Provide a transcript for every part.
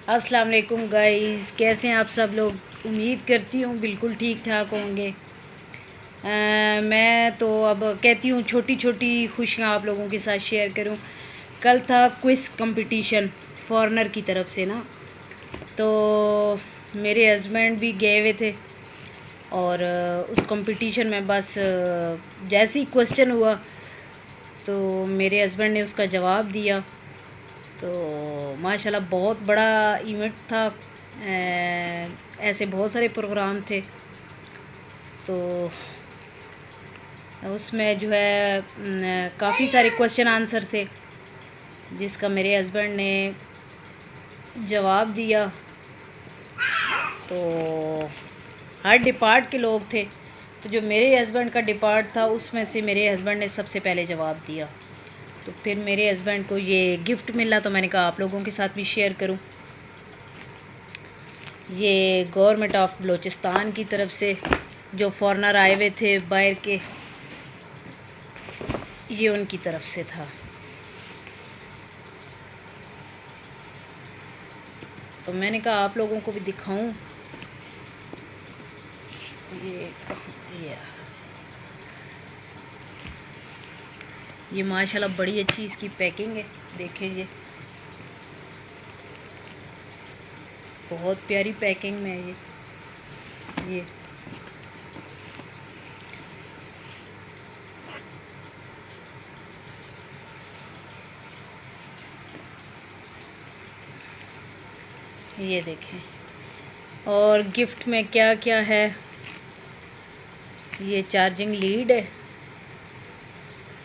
अस्सलाम वालेकुम गाइस, कैसे हैं आप सब लोग। उम्मीद करती हूँ बिल्कुल ठीक ठाक होंगे। मैं तो अब कहती हूँ छोटी छोटी खुशियाँ आप लोगों के साथ शेयर करूँ। कल था क्विज़ कंपटीशन फॉरेनर की तरफ से ना, तो मेरे हस्बैंड भी गए हुए थे और उस कंपटीशन में बस जैसे ही क्वेश्चन हुआ तो मेरे हस्बैंड ने उसका जवाब दिया। तो माशाल्लाह बहुत बड़ा इवेंट था। ऐसे बहुत सारे प्रोग्राम थे, तो उसमें जो है काफ़ी सारे क्वेश्चन आंसर थे जिसका मेरे हस्बैंड ने जवाब दिया। तो हर डिपार्ट के लोग थे, तो जो मेरे हस्बैंड का डिपार्ट था उसमें से मेरे हस्बैंड ने सबसे पहले जवाब दिया। तो फिर मेरे हस्बैंड को ये गिफ्ट मिला, तो मैंने कहा आप लोगों के साथ भी शेयर करूं। ये गवर्नमेंट ऑफ बलूचिस्तान की तरफ से जो फॉरेनर आए हुए थे बाहर के, ये उनकी तरफ से था। तो मैंने कहा आप लोगों को भी दिखाऊं। ये माशाल्लाह बड़ी अच्छी इसकी पैकिंग है, देखें ये बहुत प्यारी पैकिंग में है। ये देखें, और गिफ्ट में क्या क्या है। ये चार्जिंग लीड है,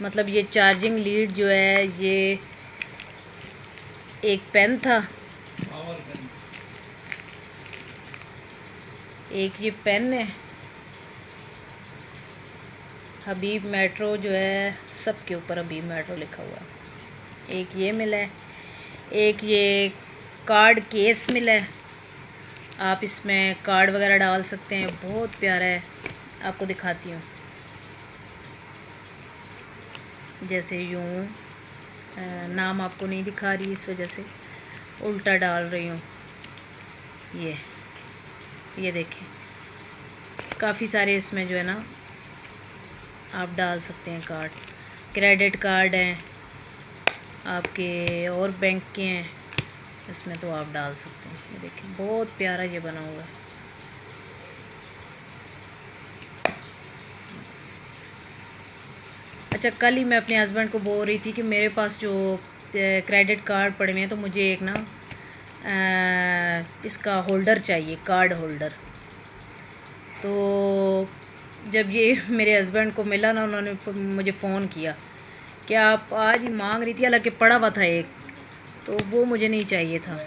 मतलब ये चार्जिंग लीड जो है, ये एक पेन था, एक ये पेन है। हबीब मेट्रो जो है, सब के ऊपर हबीब मेट्रो लिखा हुआ है। एक ये मिला है, एक ये कार्ड केस मिला है, आप इसमें कार्ड वगैरह डाल सकते हैं। बहुत प्यारा है, आपको दिखाती हूँ। जैसे यूँ नाम आपको नहीं दिखा रही, इस वजह से उल्टा डाल रही हूँ। ये देखें, काफ़ी सारे इसमें जो है ना आप डाल सकते हैं कार्ड। क्रेडिट कार्ड हैं आपके और बैंक के हैं इसमें, तो आप डाल सकते हैं। ये देखें बहुत प्यारा ये बना हुआ है। अच्छा, कल ही मैं अपने हस्बैंड को बोल रही थी कि मेरे पास जो क्रेडिट कार्ड पड़े हुए हैं, तो मुझे एक ना इसका होल्डर चाहिए, कार्ड होल्डर। तो जब ये मेरे हस्बैंड को मिला ना, उन्होंने मुझे फ़ोन किया कि आप आज ही मांग रही थी, हालांकि पड़ा हुआ था एक, तो वो मुझे नहीं चाहिए था।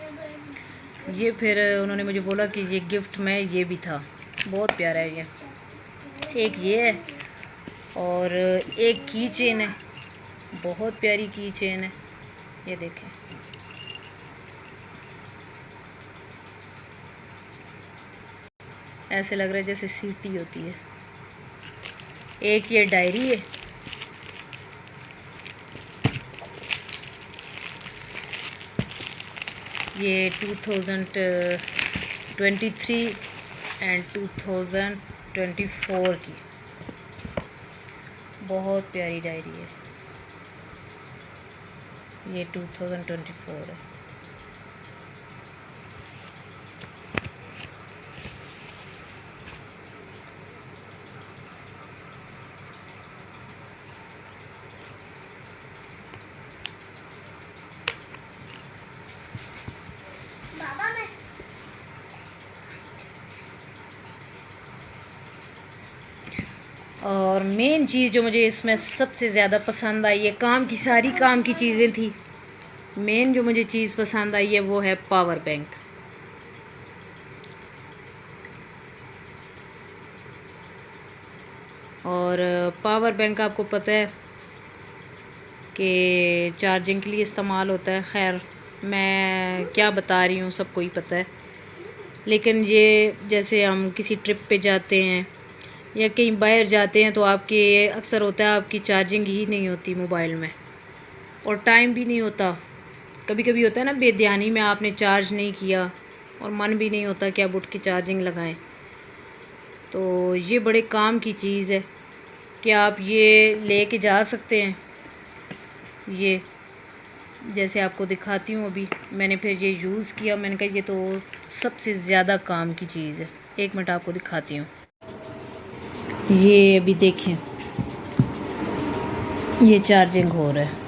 ये फिर उन्होंने मुझे बोला कि ये गिफ्ट में ये भी था। बहुत प्यारा है ये। एक ये है और एक की चेन है, बहुत प्यारी की चेन है। ये देखें, ऐसे लग रहा है जैसे सीटी होती है। एक ये डायरी है, ये 2023 एंड 2024 की बहुत प्यारी डायरी है। ये 2024 है। और मेन चीज़ जो मुझे इसमें सबसे ज़्यादा पसंद आई है, सारी काम की चीज़ें थी, मेन जो मुझे चीज़ पसंद आई है वो है पावर बैंक। और पावर बैंक आपको पता है कि चार्जिंग के लिए इस्तेमाल होता है। खैर मैं क्या बता रही हूँ, सबको ही पता है। लेकिन ये जैसे हम किसी ट्रिप पे जाते हैं या कहीं बाहर जाते हैं, तो आपके अक्सर होता है आपकी चार्जिंग ही नहीं होती मोबाइल में, और टाइम भी नहीं होता कभी कभी होता है ना, बेध्यानी में आपने चार्ज नहीं किया और मन भी नहीं होता कि आप उठ के चार्जिंग लगाएं। तो ये बड़े काम की चीज़ है कि आप ये लेके जा सकते हैं। ये जैसे आपको दिखाती हूँ, अभी मैंने फिर ये यूज़ किया, मैंने कहा ये तो सबसे ज़्यादा काम की चीज़ है। 1 मिनट आपको दिखाती हूँ। ये अभी देखें, ये चार्जिंग हो रहा है।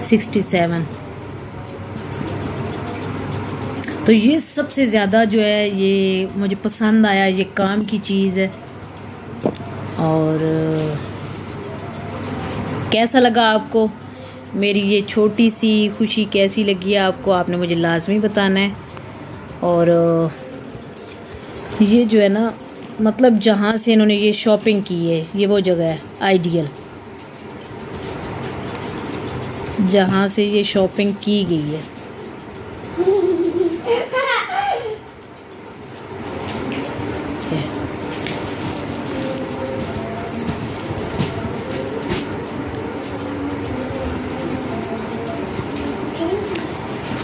$67। तो ये सबसे ज़्यादा जो है ये मुझे पसंद आया, ये काम की चीज़ है। और कैसा लगा आपको मेरी ये छोटी सी खुशी, कैसी लगी है आपको, आपने मुझे लाजमी बताना है। और ये जो है ना, मतलब जहाँ से इन्होंने ये शॉपिंग की है, ये वो जगह है आइडियल जहाँ से ये शॉपिंग की गई है।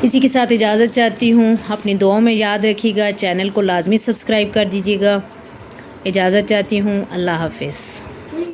इसी के साथ इजाज़त चाहती हूँ। अपनी दुआओं में याद रखिएगा, चैनल को लाजमी सब्सक्राइब कर दीजिएगा। इजाज़त चाहती हूँ। अल्लाह हाफ़िज़।